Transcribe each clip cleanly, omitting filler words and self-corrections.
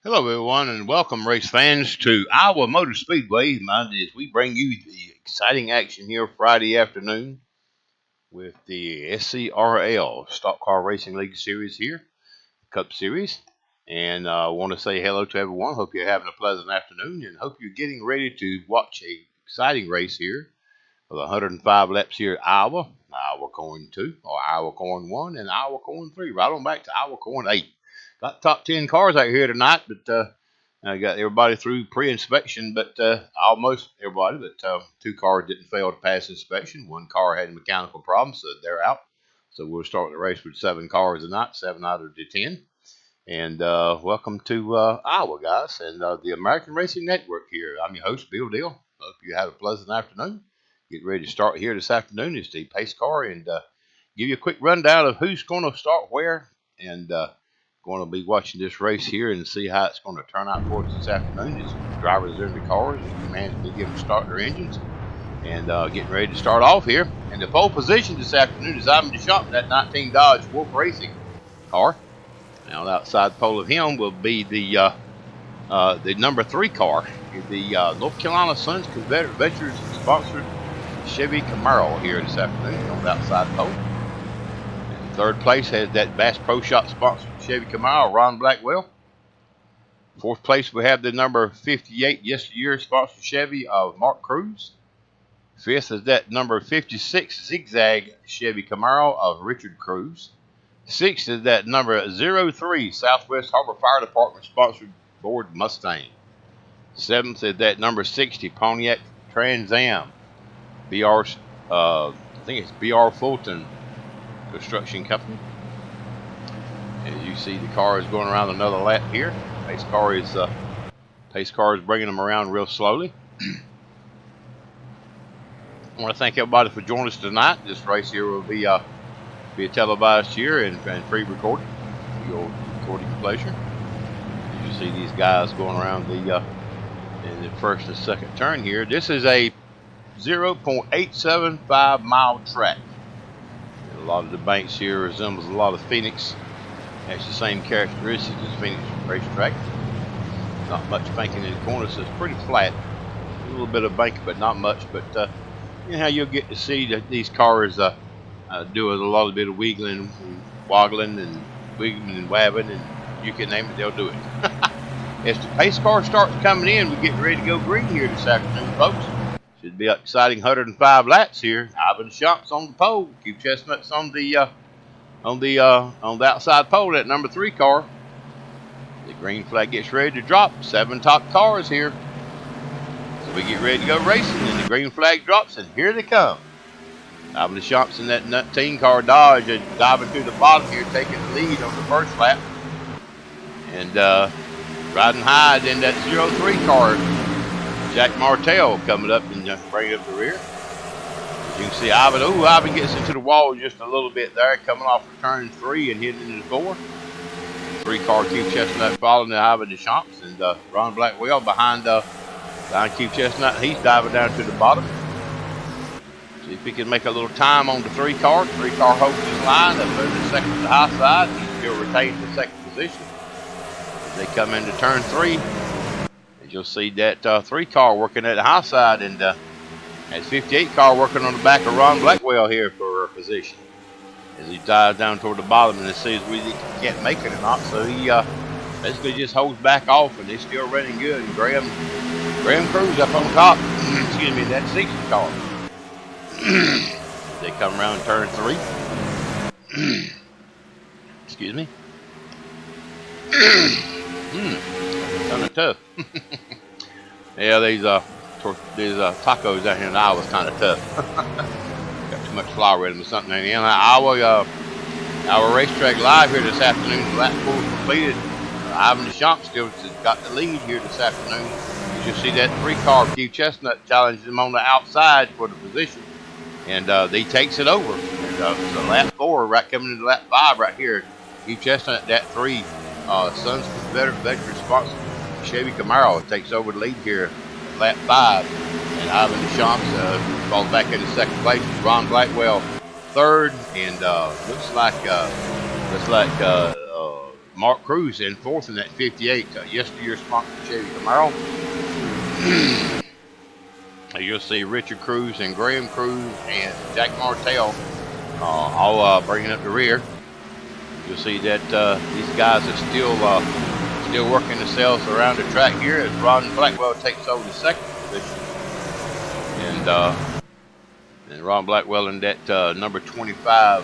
Hello, everyone, and welcome, race fans, to Iowa Motor Speedway. As we bring you the exciting action here Friday afternoon with the SCRL Stock Car Racing League Series here, Cup Series. And I want to say hello to everyone. Hope you're having a pleasant afternoon, and hope you're getting ready to watch a exciting race here for the 105 laps here at Iowa. Iowa Corn 2, or Iowa Corn 1, and Iowa Corn 3. Right on back to Iowa Corn 8. Got top 10 cars out here tonight, but I got everybody through pre-inspection, but almost everybody. But two cars didn't fail to pass inspection. One car had a mechanical problem, so they're out. So we'll start the race with 7 cars tonight, 7 out of the 10. And welcome to Iowa, guys, and the American Racing Network here. I'm your host, Bill Deal. Hope you have a pleasant afternoon. Get ready to start here this afternoon. It's the pace car, and give you a quick rundown of who's going to start where, and going to be watching this race here and see how it's going to turn out for us this afternoon. As drivers are in the cars, and you manage to get them to start their engines, and getting ready to start off here. And the pole position this afternoon is Ivan Deschamps, that 19 Dodge Wolf Racing car. Now, outside the pole of him will be the number 3 car, the North Carolina Sons Confederate Ventures sponsored Chevy Camaro here this afternoon on the outside pole. And third place has that Bass Pro Shop sponsored Chevy Camaro, Ron Blackwell. Fourth place we have the number 58 yesteryear sponsored Chevy of Mark Cruz. Fifth is that number 56 Zigzag Chevy Camaro of Richard Cruz. Sixth is that number 03 Southwest Harbor Fire Department sponsored Ford Mustang. Seventh is that number 60 Pontiac Trans Am. I think it's BR Fulton Construction Company. As you see, the car is going around another lap here. Pace car is bringing them around real slowly. I want to thank everybody for joining us tonight. This race here will be televised here and pre-recorded for your recording pleasure. As you see these guys going around in the first and second turn here. This is a 0.875 mile track. A lot of the banks here resembles a lot of Phoenix. Has the same characteristics as Phoenix racetrack. Not much banking in the corner, so it's pretty flat. A little bit of banking, but not much. But you know how you'll get to see that these cars doing a lot of bit of wiggling and woggling and wiggling and wabbing, and you can name it, they'll do it. As the pace car starts coming in, we're getting ready to go green here this afternoon, folks. Should be an exciting 105 laps here. Ivan Deschamps on the pole. Q Chestnut's on the outside pole, that number 3 car. The green flag gets ready to drop. 7 top cars here. So we get ready to go racing, and the green flag drops, and here they come. Ivan Deschamps in that 19 car Dodge and diving through the bottom here, taking the lead on the first lap. And riding high in that 03 car, Jack Martell coming up and bringing up the rear. As you can see, Ivan gets into the wall just a little bit there, coming off of turn 3 and hitting into 4. 3 car Q Chestnut following the Ivan Deschamps, and Ron Blackwell behind Q Chestnut. He's diving down to the bottom. See if he can make a little time on the 3 car. 3 car holds his line up there the second to the high side. He still retains the second position. As they come into turn 3, as you'll see that 3 car working at the high side, and that 58 car working on the back of Ron Blackwell here for position. As he dives down toward the bottom and sees whether he can't make it or not, so he basically just holds back off, and he's still running good. And Graham Cruz up on top. Excuse me, that 60 car. They come around turn 3. Excuse me. Kind of tough. Yeah, these tacos out here in Iowa is kind of tough. Got too much flour in them or something. And our racetrack live here this afternoon. The lap 4 completed. Ivan Deschamps still got the lead here this afternoon. You see that 3 car Q Chestnut challenges him on the outside for the position. And he takes it over. And, so lap 4, right coming into lap 5 right here. Q Chestnut, that 3 Sons Confederate Veteran sponsored Chevy Camaro takes over the lead here at lap 5. And Ivan Deschamps falls back into second place. Ron Blackwell third, and looks like Mark Cruz in fourth in that 58 yesteryear sponsored Chevy Camaro. You'll see Richard Cruz and Graham Cruz and Jack Martell all bringing up the rear. You'll see that these guys are still working themselves around the track here as Ron Blackwell takes over the second position. And Ron Blackwell in that number 25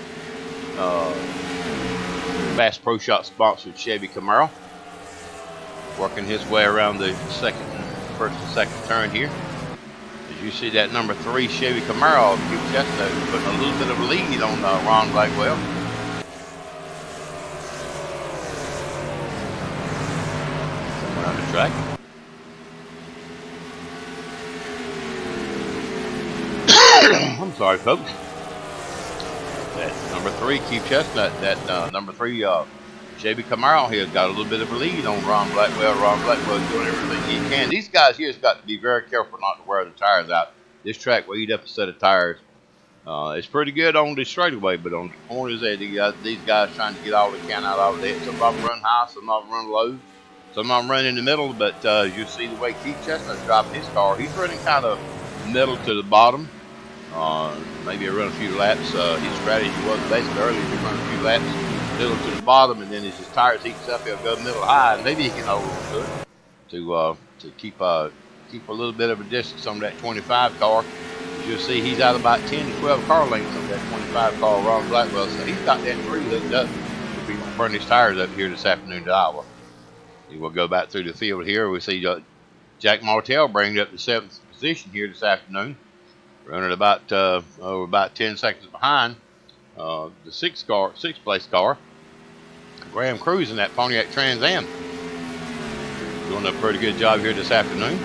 Bass Pro Shop sponsored Chevy Camaro, working his way around the first and second turn here. As you see that number 3 Chevy Camaro, Hugh Chestnut putting a little bit of a lead on Ron Blackwell. Around the track. I'm sorry, folks. That number 3 Keith Chestnut, that number 3 Chevy Camaro here has got a little bit of a lead on Ron Blackwell. Ron Blackwell is doing everything he can. These guys here has got to be very careful not to wear the tires out. This track will eat up a set of tires. It's pretty good on the straightaway, but on the corners there, these guys trying to get all the can out of it. Some of them run high, some of them run low, some of them run in the middle. But you see the way Keith Chestnut's driving his car, he's running kind of middle to the bottom. Maybe run a few laps. His strategy was basically earlier to run a few laps, middle to the bottom, and then as his tires heats up, he'll go middle high, and maybe he can hold on to it to keep a little bit of a distance on that 25 car. As you'll see, he's out about 10 to 12 car lengths on that 25 car, Ron Blackwell. So he's got that tree hooked up if he won't burn his tires up here this afternoon to Iowa. He will go back through the field here. We see Jack Martell bringing up the 7th position here this afternoon, running about 10 seconds behind the 6th place car, Graham Cruz in that Pontiac Trans Am. Doing a pretty good job here this afternoon.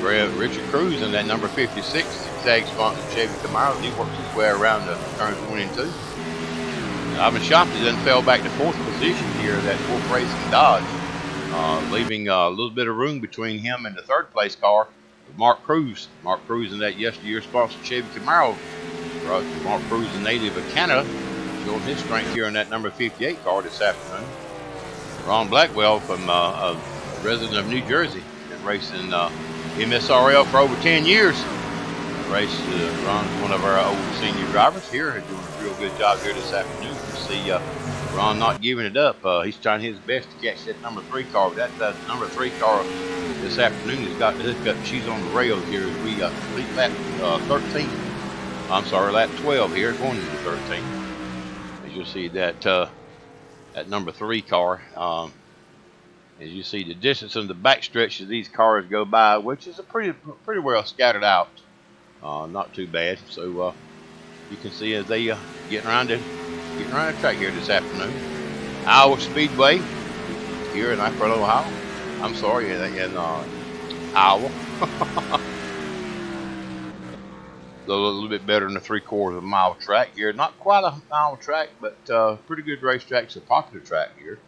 Richard Cruz in that number 56 zigzag sponsored Chevy Camaro. He works his way around the turns 1 and 2. Ivan Shompton then fell back to 4th position here, that Wolf Racing Dodge, leaving a little bit of room between him and the 3rd place car, Mark Cruz. Mark Cruz in that yesteryear sponsored Chevy Camaro. Mark Cruz, a native of Canada, showing his strength here in that number 58 car this afternoon. Ron Blackwell, from a resident of New Jersey, been racing MSRL for over 10 years. Ron's one of our old senior drivers here, doing a real good job here this afternoon. You see Ron not giving it up. He's trying his best to catch that number 3 car. That number 3 car this afternoon has got the hookup. She's on the rails here as we complete lap 13. I'm sorry, lap 12 here, going into 13. As you'll see that number 3 car. As you see the distance in the backstretch as these cars go by, which is a pretty well scattered out. Not too bad. So you can see as they getting around the track here this afternoon. Iowa Speedway here in Akron, Ohio. I'm sorry, in Iowa. A little bit better than a 3/4 mile track here. Not quite a mile track, but pretty good racetrack. It's a popular track here.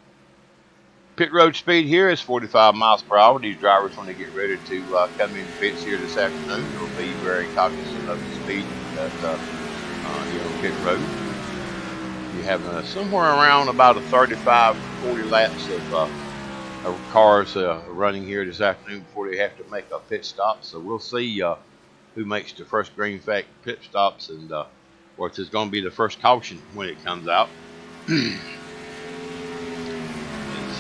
Pit road speed here is 45 miles per hour. These drivers, when they get ready to come in pits here this afternoon, will be very cognizant of the speed that here on pit road. You have somewhere around about a 35 to 40 laps of cars running here this afternoon before they have to make a pit stop. So we'll see who makes the first green flag pit stops, and or if it's going to be the first caution when it comes out. It's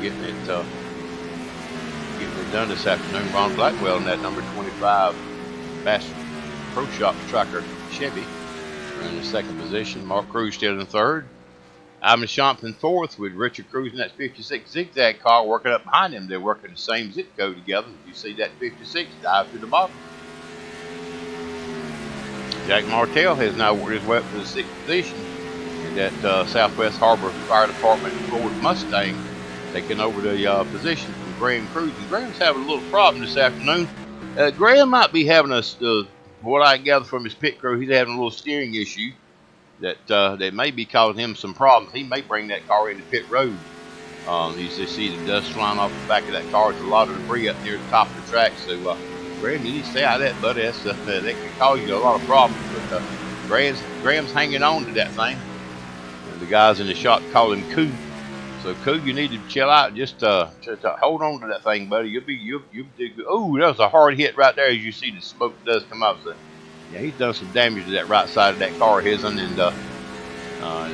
getting it done this afternoon. Ron Blackwell in that number 25 Bass Pro Shop Tracker Chevy in the 2nd position. Mark Cruz still in 3rd. Ivan Shompton 4th, with Richard Cruz in that 56 zigzag car working up behind him. They're working the same zip code together. You see that 56 dive to the bottom. Jack Martell has now worked his way up to the 6th position in that Southwest Harbor Fire Department Ford Mustang, taking over the position from Graham Cruz. And Graham's having a little problem this afternoon. Graham might be having what I gather from his pit crew, he's having a little steering issue that may be causing him some problems. He may bring that car into pit road. You see the dust flying off the back of that car. There's a lot of debris up near the top of the track. So, Graham, you need to stay out of that, buddy. That can cause you a lot of problems. But Graham's hanging on to that thing. And The guys in the shop call him Coo. So Coo, you need to chill out. Just hold on to that thing, buddy. You'll do good. Oh, that was a hard hit right there. As you see, the smoke does come out. So yeah, he's done some damage to that right side of that car of his, and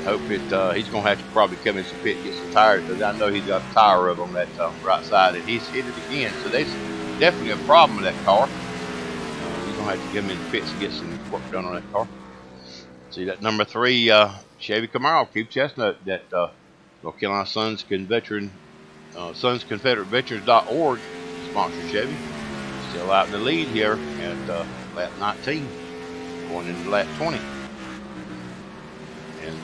hope it. He's gonna have to probably come in some pit, get some tires, because I know he's got a tire rub on that right side, and he's hit it again. So there's definitely a problem with that car. He's gonna have to come in the pits and get some work done on that car. See that number 3 Chevy Camaro, Keith Chestnut, that North Carolina Sons Confederate Veterans.org sponsor Chevy. Still out in the lead here at lap 19, going into lap 20. And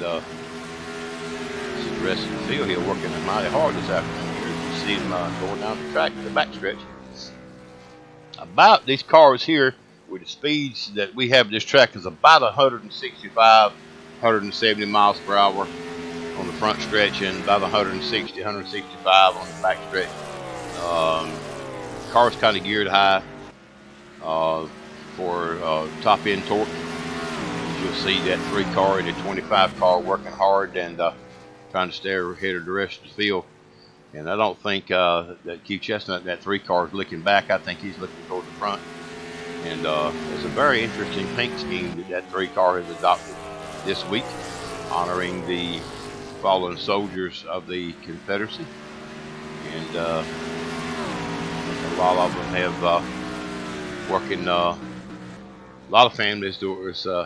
see the rest of the field here working mighty hard this afternoon here. You see them going down the track, the backstretch. About these cars here, with the speeds that we have this track, is about 165, 170 miles per hour on the front stretch, and about 160, 165 on the back stretch. Car's kind of geared high for top end torque. You'll see that 3 car and the 25 car working hard and trying to stay ahead of the rest of the field. And I don't think that Keith Chestnut, that 3 car, is looking back. I think he's looking toward the front. And it's a very interesting paint scheme that 3 car has adopted this week, honoring the fallen soldiers of the Confederacy. And a lot of them have working. A lot of families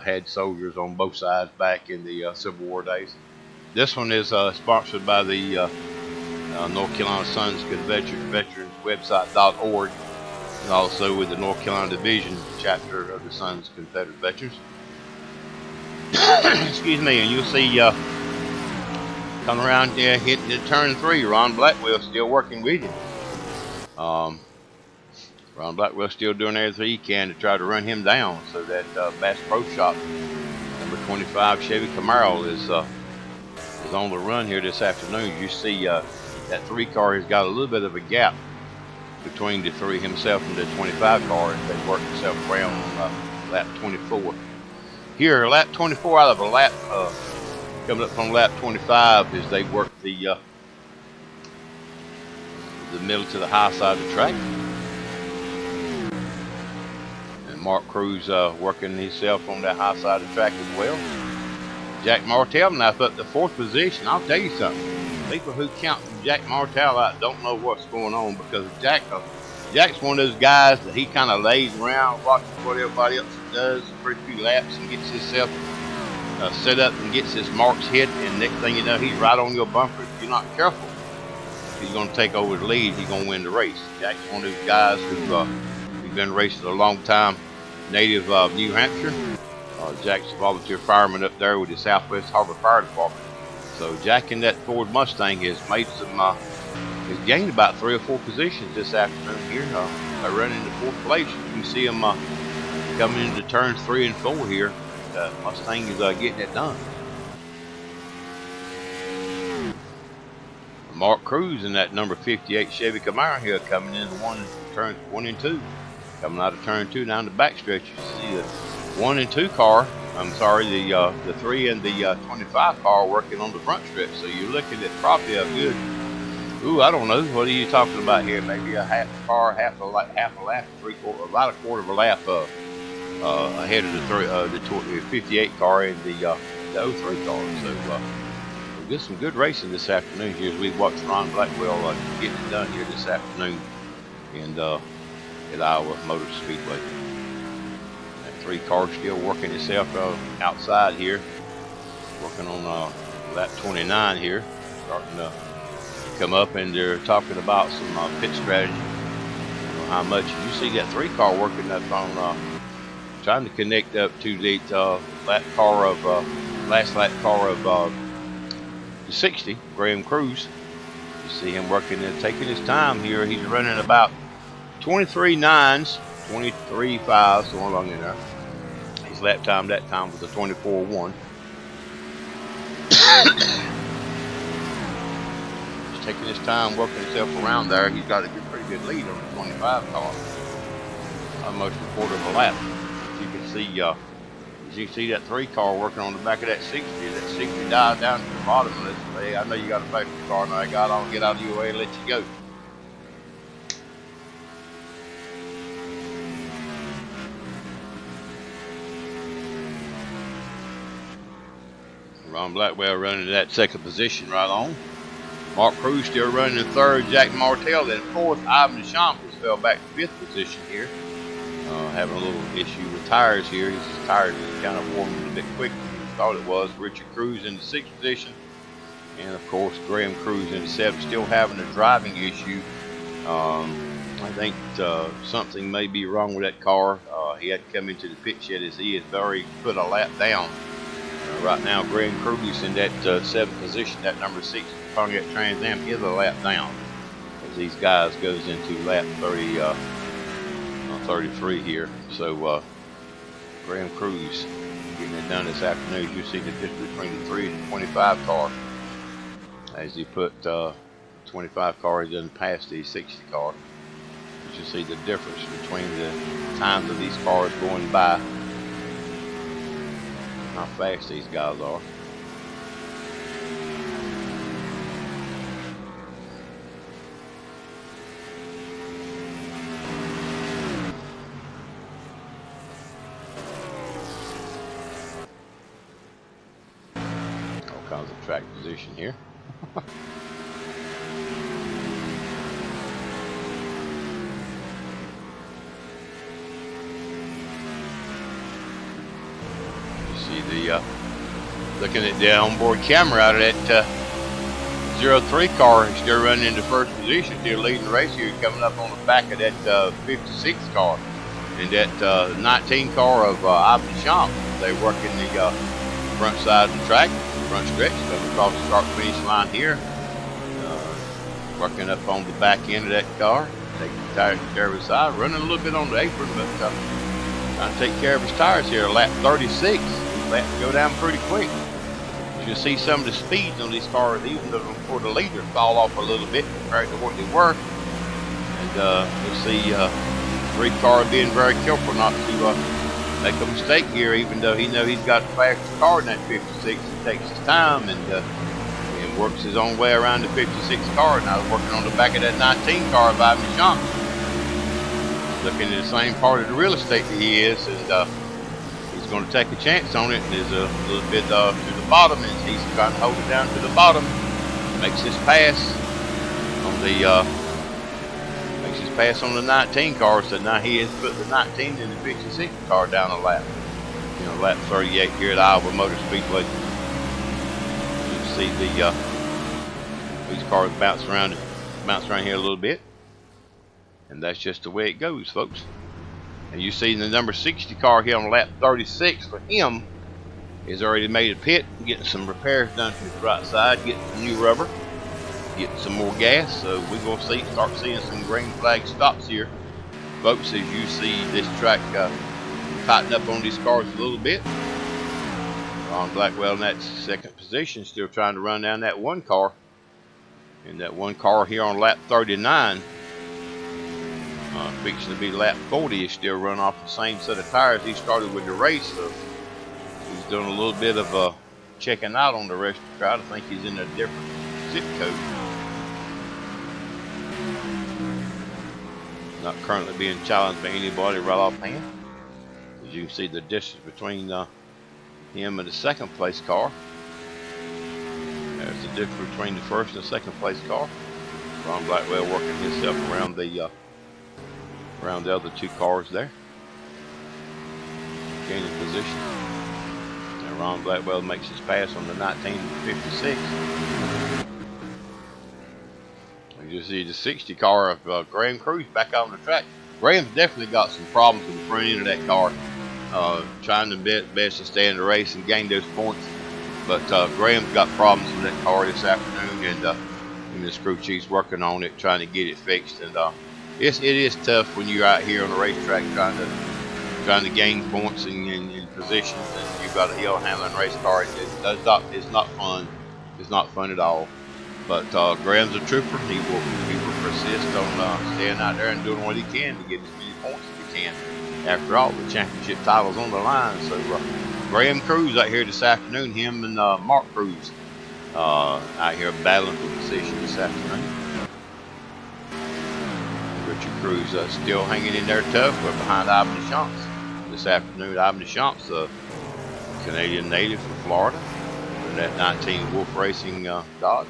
had soldiers on both sides back in the Civil War days. This one is sponsored by the North Carolina Sons Confederate Veterans website.org, and also with the North Carolina Division chapter of the Sons Confederate Veterans. Excuse me, and you'll see come around here hitting the turn 3. Ron Blackwell still working with you. Ron Blackwell still doing everything he can to try to run him down, so that Bass Pro Shop number 25 Chevy Camaro is on the run here this afternoon. You see that 3 car has got a little bit of a gap between the 3 himself and the 25 car, and they work themselves around on lap 24. Here, lap 24 out of a lap, coming up from lap 25, as they work the middle to the high side of the track. And Mark Cruz working himself on that high side of the track as well. Jack Martell now up to 4th position. I'll tell you something. People who count Jack Martell out don't know what's going on, because Jack's one of those guys that he kind of lays around watching what everybody else does for a few laps and gets himself set up and gets his marks hit, and next thing you know, he's right on your bumper. If you're not careful, he's going to take over the lead. He's going to win the race. Jack's one of those guys who's been racing a long time, native of New Hampshire. Jack's a volunteer fireman up there with the Southwest Harbor Fire Department. So Jack in that Ford Mustang has made some, has gained about 3 or 4 positions this afternoon here. By running into 4th place. You can see him coming into turns 3 and 4 here. Mustang is getting it done. Mark Cruz in that number 58 Chevy Camaro here, coming in turns 1 and 2. Coming out of turn 2 down the backstretch. You see the 1 and 2 car. I'm sorry, the 3 and the 25 car working on the front stretch. So you're looking at probably a good, I don't know, what are you talking about here? Maybe a half a car, half a lap, 3/4, about a quarter of a lap ahead of the 58 car and the 03 car. So we'll get some good racing this afternoon here as we watch Ron Blackwell getting it done here this afternoon and at Iowa Motor Speedway. 3 car still working itself outside here, working on lap 29 here, starting to come up, and they're talking about some pit strategy. I don't know how much. You see that 3 car working up on trying to connect up to the last lap car of the 60, Graham Cruz. You see him working and taking his time here. He's running about 23 9s, 23 5s, so along in there. His lap time that time was a 24-1. He's taking his time working himself around there. He's got a pretty good lead on the 25 car, almost a quarter of a lap. You can see he's As you see that 3 car working on the back of that 60. That 60 died down to the bottom of this. Hey, I know you got a factory car, and I got on, get out of your way and let you go. Ron Blackwell running that 2nd position right on. Mark Cruz still running in 3rd. Jack Martell in 4th. Ivan Deschamps fell back to 5th position here. Having a little issue with tires here. His tires is kind of warming a little bit quicker than he thought it was. Richard Cruz in the 6th position. And of course, Graham Cruz in the 7th, still having a driving issue. I think something may be wrong with that car. He had to come into the pit shed as he has already put a lap down. Right now, Graham Cruz in that 7th position, that number 6 Pontiac Trans Am is a lap down. As these guys goes into lap 33 here. So Graham Cruz getting it done this afternoon. You see the difference between the 3 and the 25 car. As he put 25 car, he doesn't pass the 60 car. But you see the difference between the times of these cars going by. How fast these guys are. All kinds of track position here. Looking at the onboard camera out of that 03 car, he's still running into 1st position, still leading the race here, coming up on the back of that 56 car. And that 19 car of Ivan Deschamps, they working the front side of the track, front stretch, coming across the start finish line here. Working up on the back end of that car, taking the tires to the side, running a little bit on the apron, but trying to take care of his tires here. Lap 36. Let go down pretty quick. You can see some of the speeds on these cars, even though for the leader, fall off a little bit compared to what they were. And you'll see 3 car being very careful not to make a mistake here, even though he knows he's got the fastest car in that 56. He takes his time and works his own way around the 56 car. Now working on the back of that 19 car of Ivan Deschamps. Looking at the same part of the real estate that he is, and he's going to take a chance on it. There's a little bit to the bottom, and he's trying to hold it down to the bottom. Makes his pass on the 19 car. So now he has put the 19 and the 56 car down a lap. Lap 38 here at Iowa Motor Speedway. You can see these cars bounce around here a little bit, and that's just the way it goes, folks. And you see the number 60 car here on lap 36 for him is already made a pit, getting some repairs done to the right side, getting some new rubber, getting some more gas. So we're going to start seeing some green flag stops here, folks, as you see this track tighten up on these cars a little bit. Ron Blackwell in that 2nd position, still trying to run down that 1 car. And that 1 car here on lap 39. Fixing to be lap 40, is still running off the same set of tires he started with the race. So he's doing a little bit of checking out on the rest of the crowd. I think he's in a different zip code. Not currently being challenged by anybody right offhand. As you can see the distance between him and the 2nd place car. There's the difference between the 1st and 2nd place car. Ron Blackwell working himself around the other 2 cars there. Gaining position. And Ron Blackwell makes his pass on the 19 and 56. You see the 60 car of Graham Cruz back on the track. Graham's definitely got some problems with the front end of that car. Trying to best to stay in the race and gain those points. But Graham's got problems with that car this afternoon, and his crew chief's working on it, trying to get it fixed. And it is tough when you're out here on the racetrack trying to gain points and positions, and you've got a hill handling race car. It's not fun. It's not fun at all. But Graham's a trooper. He will persist on staying out there and doing what he can to get as many points as he can. After all, the championship title's on the line, so Graham Cruz out here this afternoon. Him and Mark Cruz out here battling for position this afternoon. Richard Cruz still hanging in there tough. We're behind Ivan Deschamps this afternoon. Ivan Deschamps, a Canadian native from Florida, in that 19 Wolf Racing Dodge.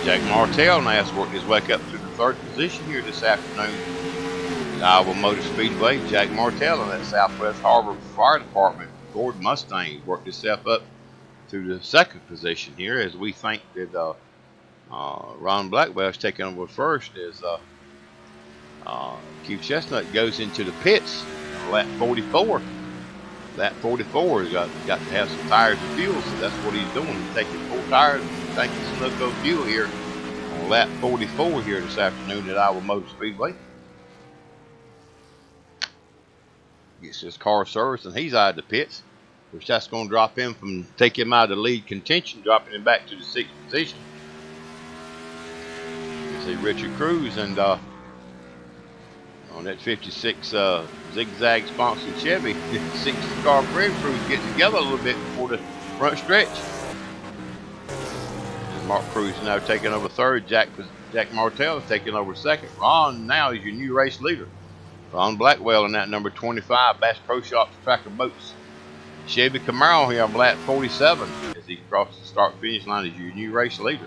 Jack Martell now has worked his way up to the third position here this afternoon at Iowa Motor Speedway. Jack Martell in that Southwest Harbor Fire Department Ford Mustang worked himself up to the second position here, as we think that Ron Blackwell is taking over first as Q Chestnut goes into the pits on lap 44. Lap 44 has got to have some tires and fuel, so that's what he's doing. He's taking 4 tires and taking some loco fuel here on lap 44 here this afternoon at Iowa Motor Speedway. Gets his car serviced and he's out of the pits, which that's going to take him out of the lead contention, dropping him back to the 6th position. You see Richard Cruz and on that 56 zigzag sponsored Chevy, 6 car Graham Cruz get together a little bit before the front stretch. And Mark Cruz now taking over third. Jack Martell is taking over second. Ron now is your new race leader. Ron Blackwell in that number 25 Bass Pro Shops Tracker Boats. Chevy Camaro here on lap 47 as he crosses the start finish line as your new race leader.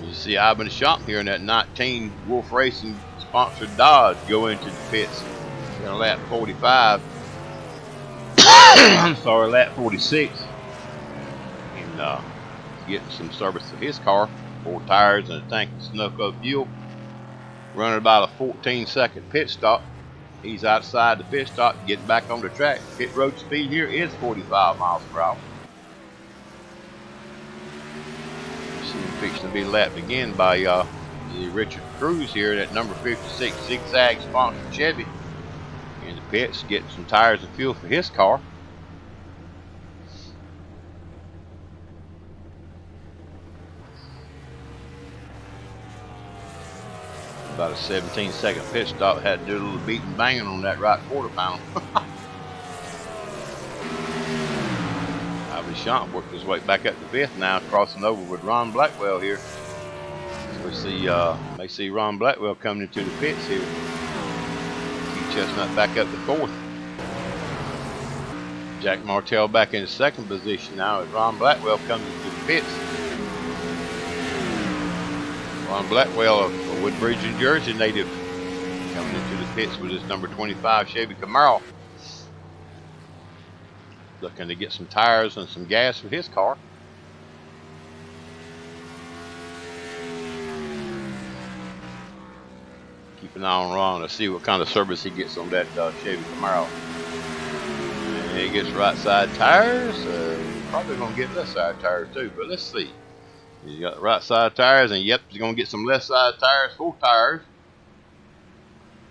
You see Ivan Deschamps here in that 19 Wolf Racing sponsored Dodge go into the pits on lap 45. I'm sorry, lap 46. And getting some service of his car, 4 tires and a tank of Sunoco fuel. Running about a 14-second pit stop. He's outside the pit stop, getting back on the track. Pit road speed here is 45 miles per hour. Fixing to be lapped again by Richard Cruz here at number 56 zigzag sponsored Chevy in the pits, getting some tires and fuel for his car. About a 17-second pit stop. Had to do a little beating banging on that right quarter panel. Deschamps worked his way back up to 5th now, crossing over with Ron Blackwell here. We may see Ron Blackwell coming into the pits here. Q Chestnut back up to 4th. Jack Martell back in the 2nd position now as Ron Blackwell comes into the pits. Ron Blackwell, a Woodbridge, New Jersey native, coming into the pits with his number 25 Chevy Camaro. Looking to get some tires and some gas for his car. Keep an eye on Ron to see what kind of service he gets on that Chevy Camaro. And he gets right side tires. Probably going to get left side tires too, but let's see. He's got right side tires, and yep, he's going to get some left side tires, 4 tires.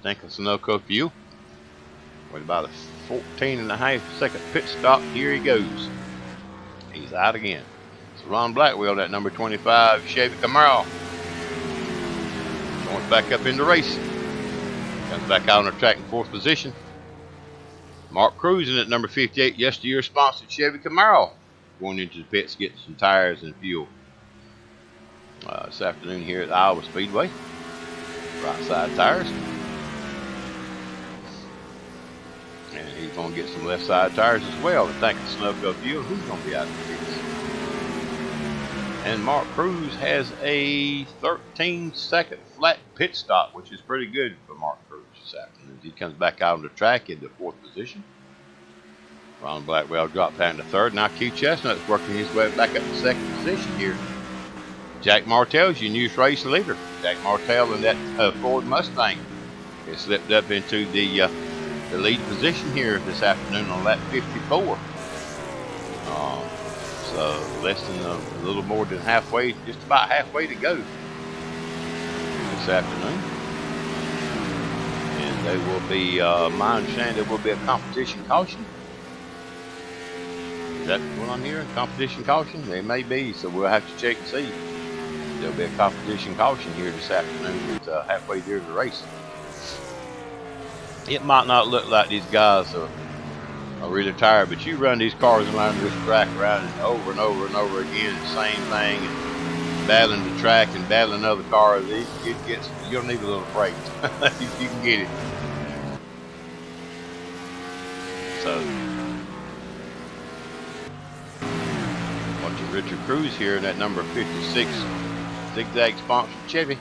Tank of Sunoco fuel. With about a 14.5-second pit stop, here he goes. He's out again. It's Ron Blackwell, that number 25 Chevy Camaro. Going back up in the race. Comes back out on the track in 4th position. Mark Cruz in at number 58 yesteryear sponsored Chevy Camaro. Going into the pits, getting some tires and fuel. This afternoon here at Iowa Speedway. Right side tires. And he's going to get some left side tires as well. The tank of Sunoco fuel. Who's going to be out of the pits? And Mark Cruz has a 13-second flat pit stop, which is pretty good for Mark Cruz this afternoon. He comes back out on the track into 4th position. Ron Blackwell dropped down to 3rd. Now Q Chestnut's working his way back up to 2nd position here. Jack Martell's your new race leader. Jack Martell in that Ford Mustang has slipped up into the lead position here this afternoon on lap 54. So less than a little more than halfway, just about halfway to go this afternoon. And they will be, my understanding, there will be a competition caution. Is that what I'm hearing? Competition caution? They may be, so we'll have to check and see. there'll be a competition caution here this afternoon with halfway through the race. It might not look like these guys are really tired, but you run these cars around this track around and over and over and over again, the same thing, and battling the track and battling other cars. You'll need a little break if you can get it. So, watching Richard Cruz here in that number 56 zigzag sponsored Chevy.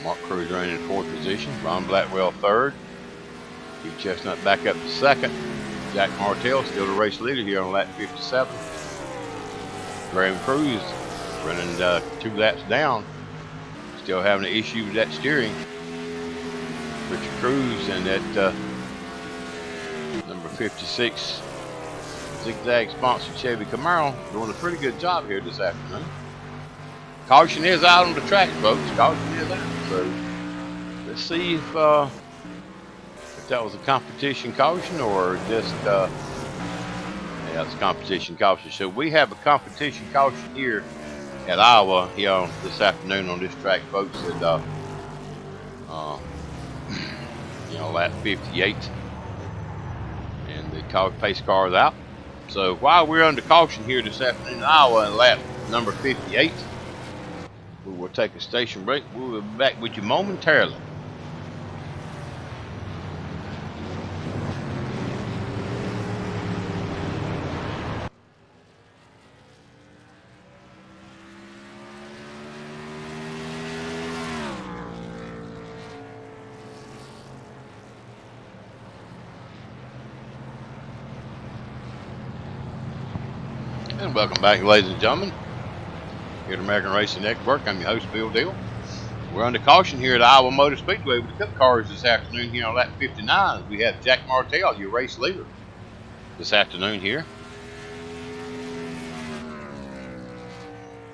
Mark Cruz running in fourth position. Ron Blackwell third. Keith Chestnut back up to second. Jack Martell still the race leader here on lap 57. Graham Cruz running 2 laps down. Still having an issue with that steering. Richard Cruz and that number 56 zigzag sponsored Chevy Camaro doing a pretty good job here this afternoon. Caution is out on the track, folks. Caution is out. So let's see if that was a competition caution or just yeah, it's a competition caution. So we have a competition caution here at Iowa here this afternoon on this track, folks. At lap 58, and the pace car is out. So while we're under caution here this afternoon in Iowa in lap number 58. We will take a station break. We will be back with you momentarily. And welcome back, ladies and gentlemen. Here at American Racing Network, I'm your host, Bill Deal. We're under caution here at Iowa Motor Speedway with the Cup cars this afternoon here on lap 59. We have Jack Martell, your race leader, this afternoon here.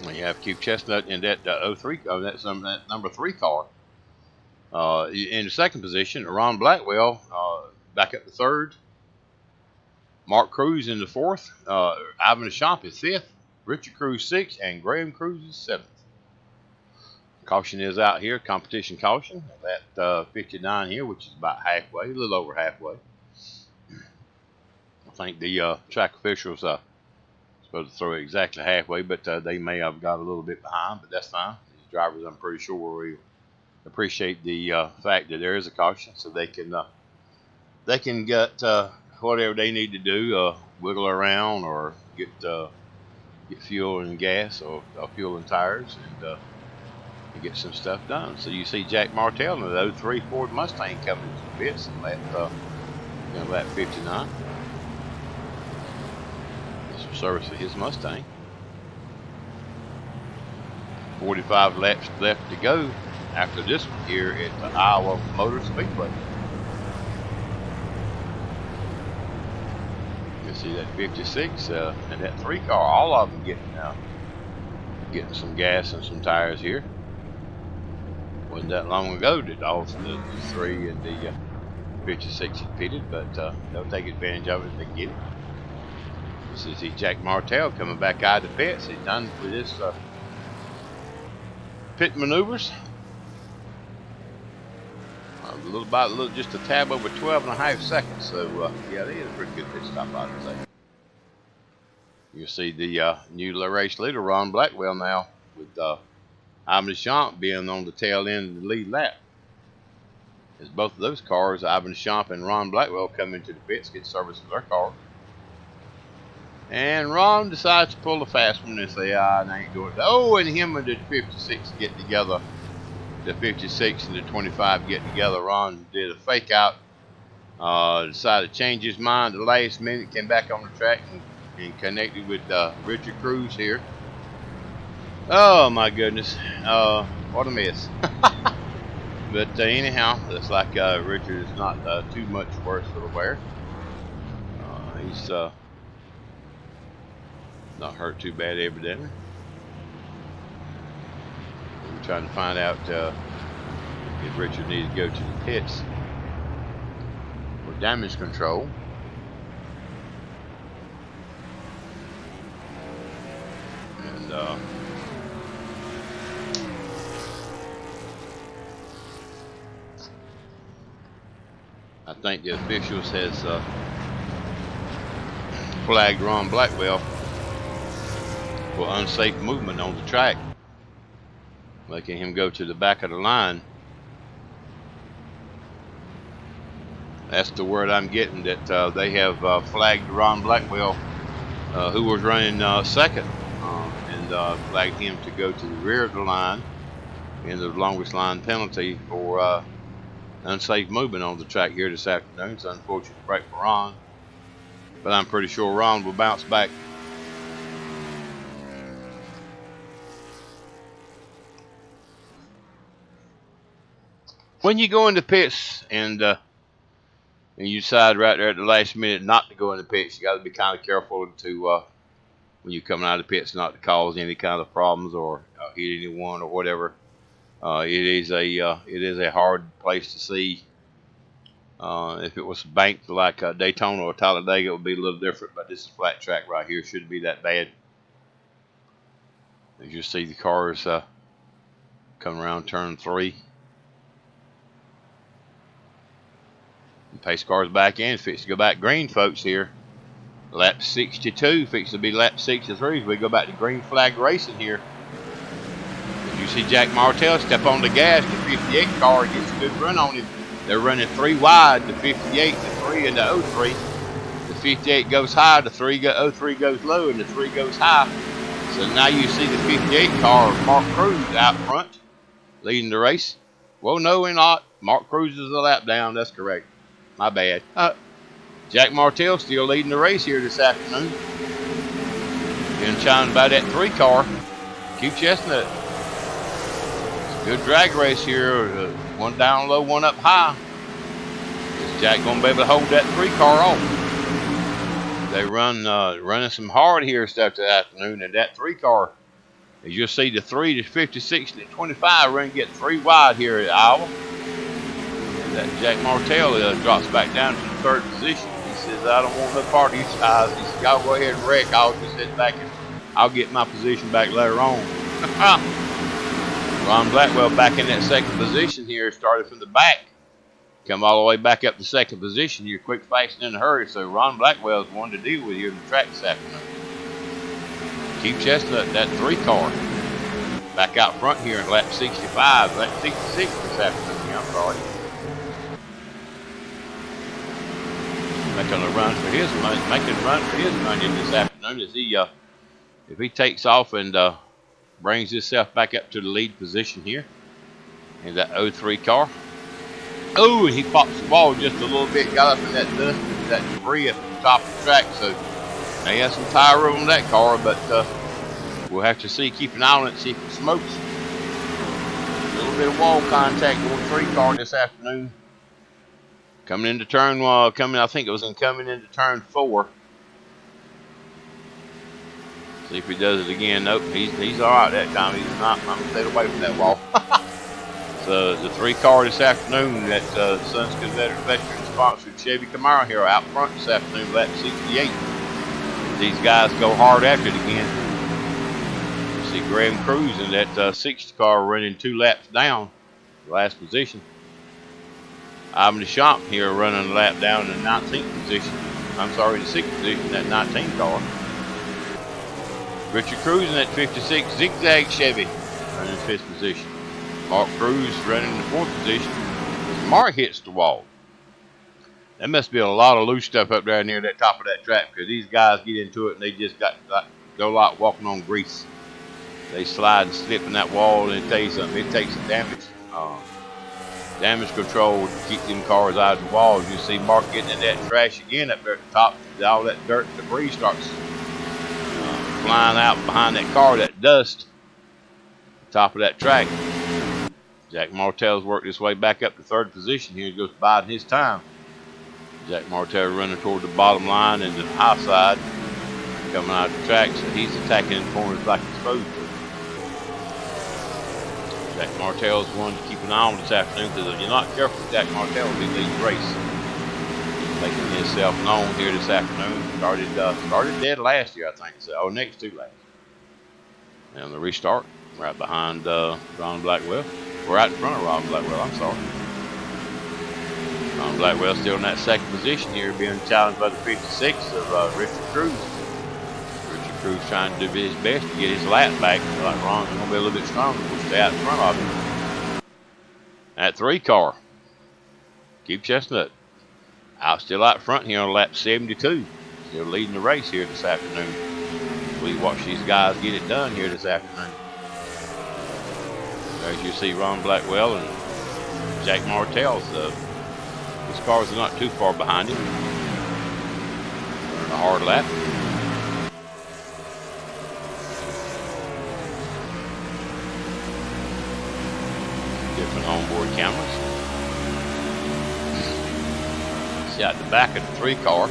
And you have Keith Chestnut in that 03, that number 3 car. In the second position, Ron Blackwell back up to third. Mark Cruz in the fourth. Ivan Deschamps is fifth. Richard Cruz 6th, and Graham Cruz is 7th. Caution is out here, competition caution at 59 here, which is about halfway, a little over halfway. I think the track officials supposed to throw it exactly halfway, but they may have got a little bit behind, but that's fine. These drivers, I'm pretty sure, will appreciate the fact that there is a caution, so they can get whatever they need to do, wiggle around or get fuel and gas or fuel and tires and get some stuff done. So you see Jack Martell in the 03 Ford Mustang coming to the pits in lap 59. Get some service for his Mustang. 45 laps left to go after this one here at the Iowa Motor Speedway. See that 56 and that 3 car, all of them getting some gas and some tires here. Wasn't that long ago that all the 3 and the 56 had pitted, but they'll take advantage of it if they can get it. This is Jack Martell coming back out of the pits. He's done with his pit maneuvers. Just a tab over 12.5 seconds. So yeah, they had a pretty good pit stop, I would say. You see the new race leader, Ron Blackwell, now with Ivan Deschamps being on the tail end of the lead lap. As both of those cars, Ivan Deschamps and Ron Blackwell, come into the pits, get service for their car. And Ron decides to pull a fast one and say, I ain't doing it. Oh, and him and the 56 get together. The 56 and the 25 get together. Ron did a fake out, decided to change his mind at the last minute, came back on the track and connected with Richard Cruz here. Oh my goodness, what a mess. But anyhow, looks like Richard is not too much worse for the wear. He's not hurt too bad evidently. trying to find out if Richard needed to go to the pits for damage control. And I think the officials has flagged Ron Blackwell for unsafe movement on the track, making him go to the back of the line. That's the word I'm getting, that they have flagged Ron Blackwell, who was running second, and flagged him to go to the rear of the line in the longest line penalty for unsafe movement on the track here this afternoon. It's an unfortunate break for Ron, but I'm pretty sure Ron will bounce back. When you go into pits and you decide right there at the last minute not to go in the pits, you got to be kind of careful to when you're coming out of the pits, not to cause any kind of problems or hit anyone or whatever. It is a hard place to see. If it was banked like Daytona or Talladega, it would be a little different. But this is a flat track right here; shouldn't be that bad. As you see, the cars come around turn 3. And pace cars back in, fixed to go back green, folks. Here, lap 62, fixed to be lap 63. As we go back to green flag racing here. You see Jack Martell step on the gas. The 58 car gets a good run on him. They're running 3 wide, the 58, the 3, and the 03. The 58 goes high, the 03 goes low, and the 3 goes high. So now you see the 58 car, Mark Cruz, out front, leading the race. Well, no, we're not. Mark Cruz is a lap down. That's correct. My bad. Jack Martell still leading the race here this afternoon. Getting chimed by that 3 car. Q Chestnut. Good drag race here. One down low, one up high. Is Jack going to be able to hold that 3 car off? They running some hard here this afternoon, and that 3 car, as you'll see, the 3, the 56, and the 25 run get 3 wide here at Iowa. And that Jack Martell drops back down to the 3rd position. He says, I don't want no part of these guys. He says, y'all go ahead and wreck. I'll just sit back and I'll get my position back later on. Ron Blackwell back in that 2nd position here, started from the back. Come all the way back up to 2nd position. You're quick, fast, and in a hurry. So Ron Blackwell is one to deal with here in the track this afternoon. Keep Chestnut, that 3 car. Back out front here in lap 65, lap 66 this afternoon. I'm sorry. Making a run for his money, this afternoon as he, if he takes off and brings himself back up to the lead position here in that 03 car. Oh, and he pops the wall just a little bit, got up in that dust, that debris up at the top of the track. So they have some tire room on that car, but we'll have to see, keep an eye on it, see if it smokes. A little bit of wall contact on the 3 car this afternoon. Coming into turn, I think it was coming into turn 4. See if he does it again. Nope, he's all right that time. He's not. I'm gonna stay away from that wall. So the 3 car this afternoon, that Sons Confederate Veteran sponsored Chevy Camaro here out front this afternoon, lap 68. These guys go hard after it again. You see Graham Cruz in that 60 car running 2 laps down, last position. Ivan Deschamps here running a lap down in the 19th position. I'm sorry, the 6th position, that 19 car. Richard Cruz in that 56 zigzag Chevy running 5th position. Mark Cruz running in the 4th position. Mark hits the wall. There must be a lot of loose stuff up there near that top of that track, because these guys get into it and they just go like walking on grease. They slide and slip in that wall, and tell you something, it takes some damage control to keep them cars out of the walls. You see Mark getting in that trash again up there at the top. All that dirt and debris starts flying out behind that car, that dust, top of that track. Jack Martell's worked his way back up to 3rd position here. He goes biding his time. Jack Martell running toward the bottom line and the high side, coming out of the track, so he's attacking in corners like he's supposed to. Jack Martell's one to keep an eye on this afternoon, because if you're not careful with Jack Martell, he leads the race. Making himself known here this afternoon. Started dead last year, I think. So, next to last. And the restart, right behind Ron Blackwell. We're right in front of Ron Blackwell, I'm sorry. Ron Blackwell still in that second position here, being challenged by the 56 of Richard Cruz. Richard Cruz trying to do his best to get his lap back. Like Ron's going to be a little bit stronger. We'll stay out in front of him. That 3 car. Keep Chestnut. Still out front here on lap 72. Still leading the race here this afternoon. We watch these guys get it done here this afternoon. As you see, Ron Blackwell and Jack Martell's. His cars are not too far behind him. Running a hard lap. Different onboard cameras. See out the back of the 3 car.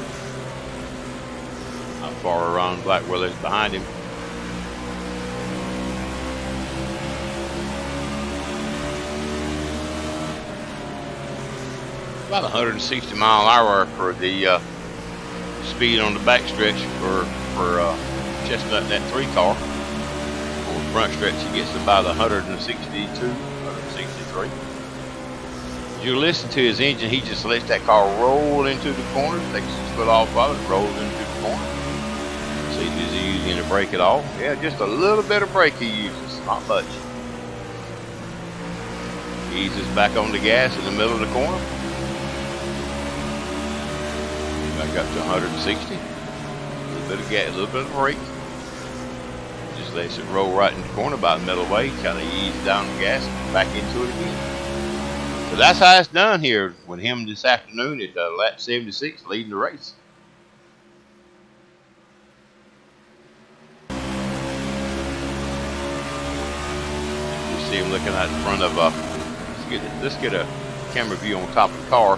How far Ron Blackwell is behind him. About 160 mile an hour for the speed on the backstretch for Chestnut in that 3 car. On the front stretch, he gets about 162, 163. As you listen to his engine, he just lets that car roll into the corner, takes his foot off of it, rolls into the corner. See, is he using a brake at all? Yeah, just a little bit of brake he uses, not much. He eases back on the gas in the middle of the corner. Back up to 160. A little bit of gas, a little bit of brake. Just lets it roll right in the corner about the middle way. Kind of ease down the gas and back into it again. So that's how it's done here with him this afternoon at lap 76, leading the race. You see him looking at the front of let's get a camera view on top of the car.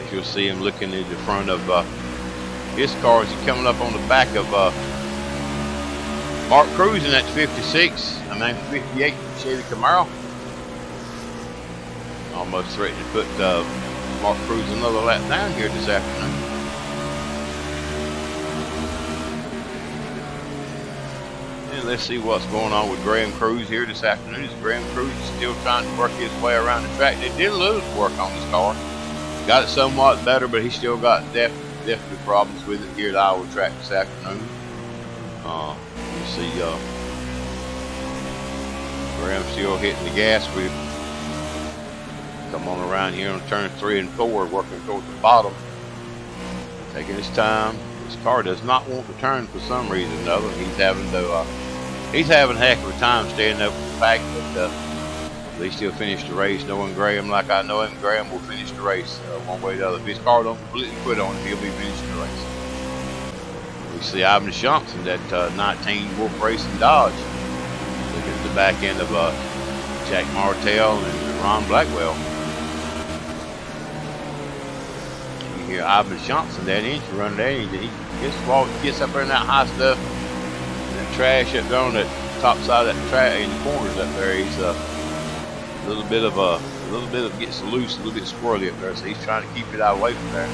As you'll see him looking in the front of his car as he's coming up on the back of Mark Cruz in that 58 Chevy Camaro. Almost threatening to put Mark Cruz another lap down here this afternoon. And let's see what's going on with Graham Cruz here this afternoon. Graham Cruz is still trying to work his way around the track. They did a little work on his car. Got it somewhat better, but he still got definitely problems with it here at the Iowa track this afternoon. You see Graham still hitting the gas. We come on around here on turn 3 and 4, working towards the bottom. Taking his time. His car does not want to turn for some reason or another. He's having a heck of a time staying up with the pack, but at least he'll finish the race. Knowing Graham like I know him, Graham will finish the race one way or the other. If his car don't completely quit on him, he'll be finishing the race. We see Ivan Johnson, that 19 Wolf Racing Dodge. Looking at the back end of Jack Martell and Ron Blackwell. You hear Ivan Johnson, that engine running that engine. He gets up there in that high stuff, and that trash up there on that top side of that track in the corners up there. He's a little bit of gets loose, a little bit squirrely up there, so he's trying to keep it out away from there.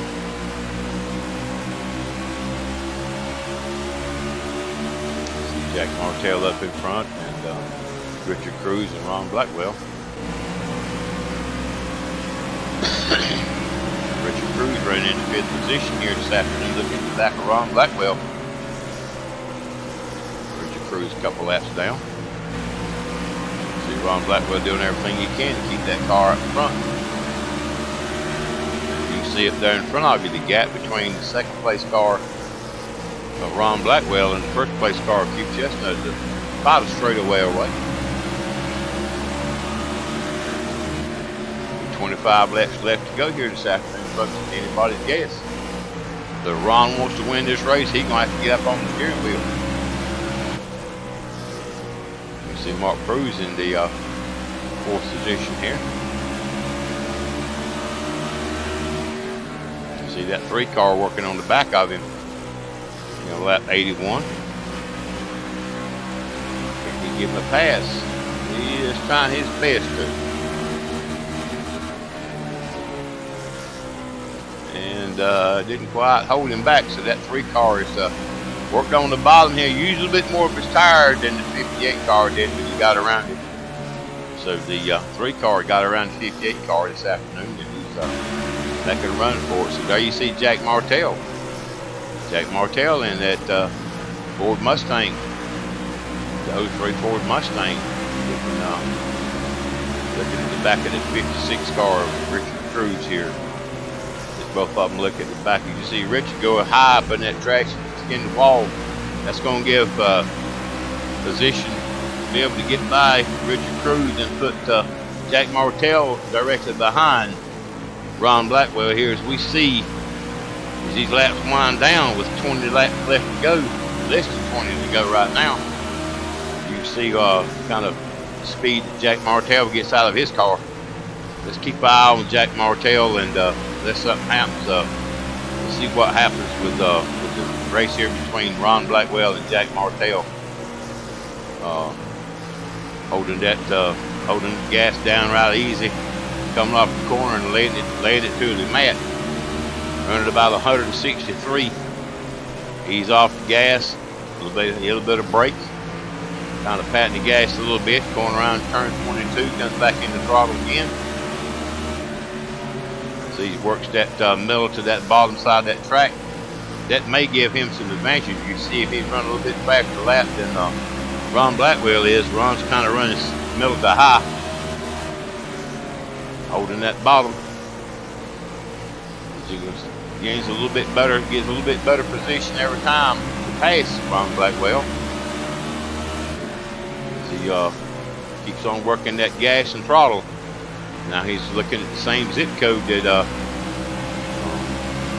See Jack Martell up in front, and Richard Cruz and Ron Blackwell. Richard Cruz running into 5th position here this afternoon, looking at the back of Ron Blackwell. Richard Cruz a couple laps down. See Ron Blackwell doing everything he can to keep that car up front. You can see up there in front of you the gap between the 2nd place car of Ron Blackwell and the 1st place car of Cube Chestnut is about a straightaway away. 25 laps left to go here this afternoon, folks. Anybody's guess. So Ron wants to win this race, he's going to have to get up on the steering wheel. You see Mark Cruz in the 4th position here. You see that 3 car working on the back of him. You know, lap 81. He give him a pass. He is trying his best to. And didn't quite hold him back, so that 3 car is worked on the bottom here. Used a bit more of his tire than the 58 car did, but he got around it. So the 3 car got around the 58 car this afternoon, and he's making a run for it. So there you see Jack Martell. Jack Martell in that Ford Mustang, the 03 Ford Mustang, looking at the back of the 56 car of Richard Cruz here. Just both of them look at the back. You can see Richard go high up in that trash in the wall. That's going to give position to be able to get by Richard Cruz and put Jack Martell directly behind Ron Blackwell here, as we see as these laps wind down with 20 laps left to go, less than 20 to go right now. You see kind of speed that Jack Martell gets out of his car. Let's keep an eye on Jack Martell, and let's something happens. Let's see what happens with the race here between Ron Blackwell and Jack Martell. Holding the gas down right easy, coming off the corner and laying it to the mat. Running about 163. He's off the gas, a little bit of brakes, kind of patting the gas a little bit, going around turn 22, comes back in the throttle again. So he works that middle to that bottom side of that track. That may give him some advantage. You see if he's running a little bit faster lap than Ron Blackwell is. Ron's kind of running middle to high, holding that bottom. Gains a little bit better, gets a little bit better position every time to pass Ron Blackwell. He keeps on working that gas and throttle. Now he's looking at the same zip code that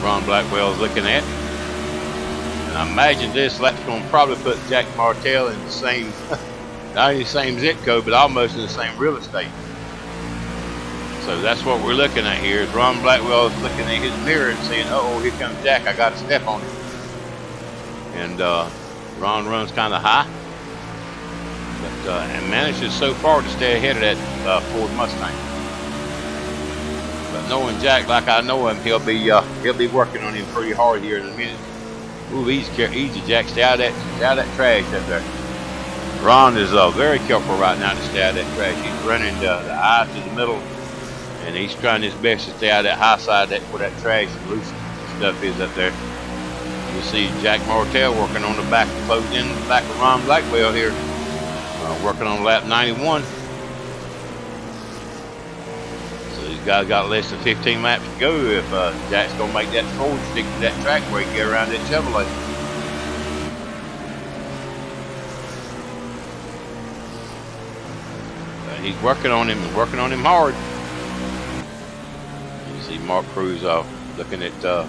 Ron Blackwell is looking at. And I imagine this lap's going to probably put Jack Martell in the same, not in the same zip code, but almost in the same real estate. So that's what we're looking at here. Is Ron Blackwell is looking at his mirror and saying, "Uh-oh, here comes Jack. I got to step on him." And Ron runs kind of high, but and manages so far to stay ahead of that Ford Mustang. But knowing Jack like I know him, he'll be working on him pretty hard here in a minute. Ooh, easy, Jack. Stay out of that trash up there. Ron is very careful right now to stay out of that trash. He's running the eye to the middle, and he's trying his best to stay out of that high side where that trash and loose stuff is up there. You see Jack Martell working on the back, closing in the back of Ron Blackwell here, working on lap 91. So these guys got less than 15 laps to go if Jack's going to make that forward stick to that track where he can get around that Chevrolet. And he's working on him and working on him hard. You see Mark Cruz looking at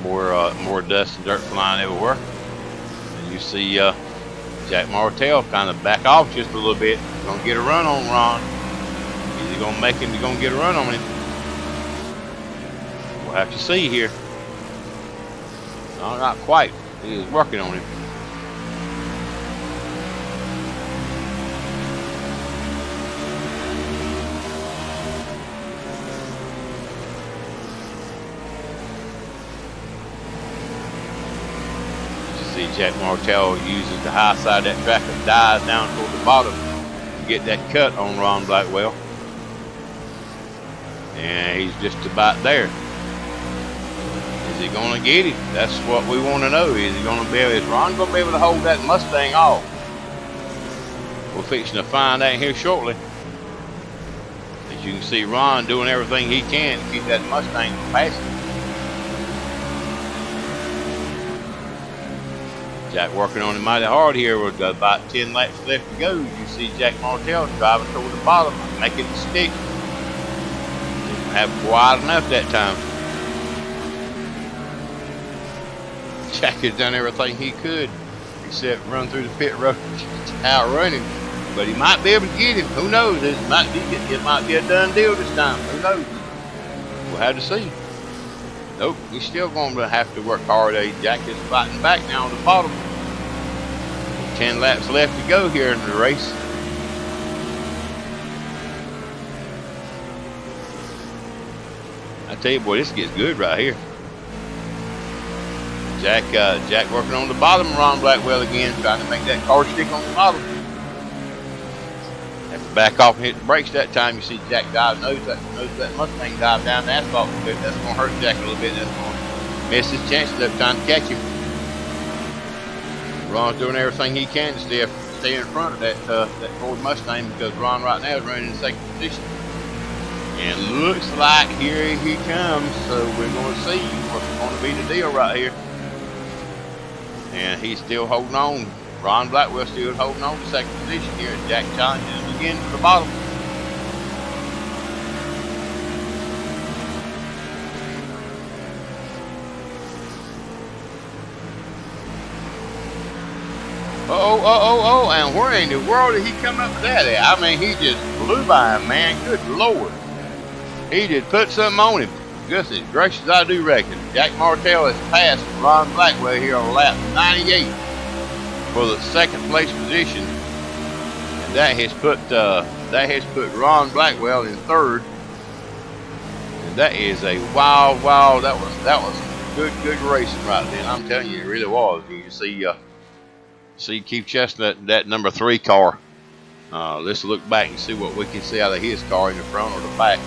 more dust and dirt flying everywhere. And you see Jack Martell kind of back off just a little bit. He's going to get a run on Ron. Is he going to make him? He's going to get a run on him. We'll have to see here. No, not quite. He is working on him. See Jack Martell uses the high side of that track and dives down toward the bottom to get that cut on Ron Blackwell. And he's just about there. Is he going to get him? That's what we want to know. Is Ron going to be able to hold that Mustang off? We're fixing to find out here shortly. As you can see, Ron doing everything he can to keep that Mustang from passing. Jack working on him mighty hard here with about 10 laps left to go. You see Jack Martell driving toward the bottom, making it stick. Didn't have wide enough that time. Jack has done everything he could except run through the pit road, outrun him. But he might be able to get him. Who knows? It might be a done deal this time. Who knows? We'll have to see. Nope, he's still going to have to work hard. Jack is fighting back now on the bottom. 10 laps left to go here in the race. tell you, boy, this gets good right here. Jack working on the bottom. Ron Blackwell again, trying to make that car stick on the bottom. Have to back off and hit the brakes that time. You see Jack dive, knows that Mustang dive down the asphalt a little bit. That's going to hurt Jack a little bit. That's going to miss his chances of trying to catch him. Ron's doing everything he can to stay in front of that Ford Mustang, because Ron right now is running in second position. And looks like here he comes. So we're going to see what's going to be the deal right here. And he's still holding on. Ron Blackwell still holding on to second position here. Jack challenges him again to the bottom. Oh, and where in the world did he come up with that at? I mean, he just blew by him, man. Good Lord. He just put something on him. Goodness gracious, I do reckon. Jack Martell has passed Ron Blackwell here on lap 98 for the second place position. And that has put Ron Blackwell in third. And that is a wow, that was good racing right there. I'm telling you, it really was. You can see Keith Chestnut, that number 3 car. Let's look back and see what we can see out of his car in the front or the back.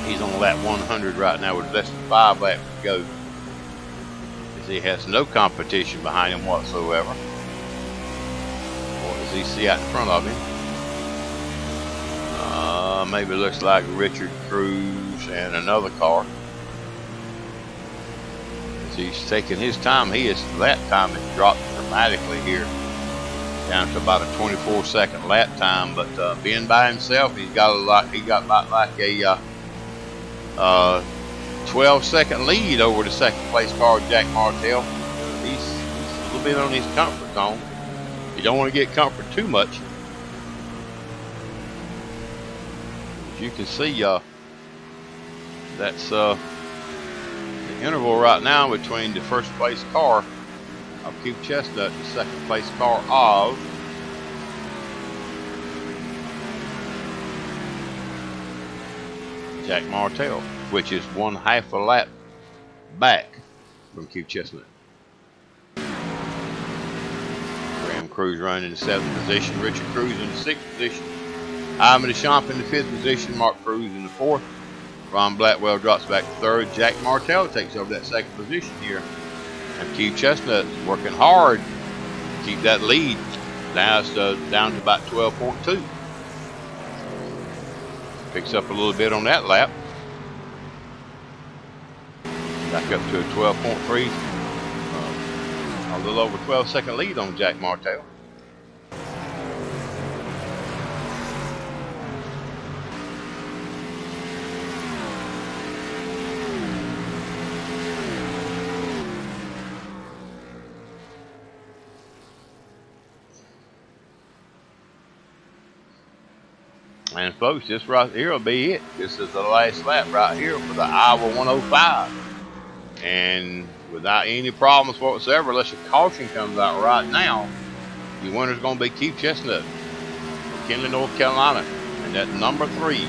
He's on lap 100 right now with less than 5 laps to go. As he has no competition behind him whatsoever. What does he see out in front of him? Maybe it looks like Richard Cruz and another car. As he's taking his time, lap time has dropped dramatically here, down to about a 24-second lap time. But being by himself, he got about like a 12-second lead over the second place car, Jack Martell. He's a little bit on his comfort zone. You don't want to get comfort too much. As you can see, that's the interval right now between the first place car of Keith Chestnut and the second place car of Jack Martell, which is 1/2 a lap back from Keith Chestnut. Graham Cruz running in the 7th position, Richard Cruz in the 6th position, Ivan Deschamps in the 5th position, Mark Cruz in the 4th. Ron Blackwell drops back to 3rd. Jack Martell takes over that 2nd position here. And Keith Chestnut is working hard to keep that lead. Now it's down to about 12.2. Picks up a little bit on that lap. Back up to a 12.3. A little over 12-second lead on Jack Martell. And folks, this right here will be it. This is the last lap right here for the Iowa 105. And without any problems whatsoever, unless a caution comes out right now, your winner's going to be Keith Chestnut from Kinley, North Carolina. And that number 3,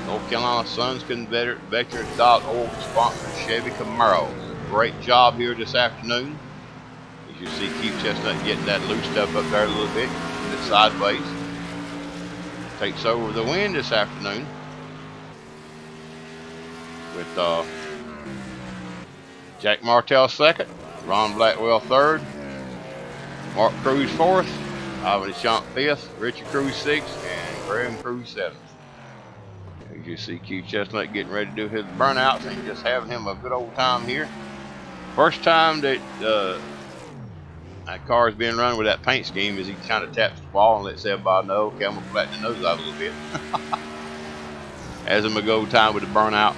North Carolina Sons Veterans.org sponsored Chevy Camaro. Great job here this afternoon. As you see Keith Chestnut getting that loose stuff up there a little bit, and it sideways. Takes over the win this afternoon with Jack Martell 2nd, Ron Blackwell 3rd, Mark Cruz 4th, Ivan Deschamps 5th, Richard Cruz 6th, and Graham Cruz 7th. As you see Keith Chestnut getting ready to do his burnouts and just having him a good old time here. First time that that car is being run with that paint scheme is he kind of taps the ball and lets everybody know, okay, I'm going to flatten the nose out a little bit. Has him a good time with the burnout.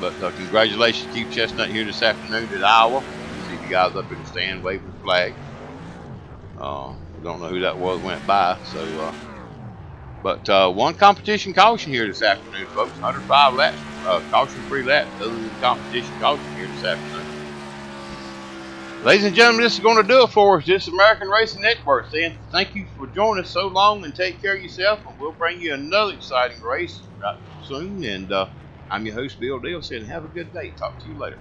But congratulations, Keith Chestnut here this afternoon at Iowa. See the guys up in the stand waving the flag. Don't know who that was, went by. So, but one competition caution here this afternoon, folks. 105 laps, caution-free laps, other than competition caution here this afternoon. Ladies and gentlemen, this is going to do it for us. This is American Racing Network saying thank you for joining us so long, and take care of yourself, and we'll bring you another exciting race right soon. And I'm your host, Bill Dale, saying have a good day. Talk to you later.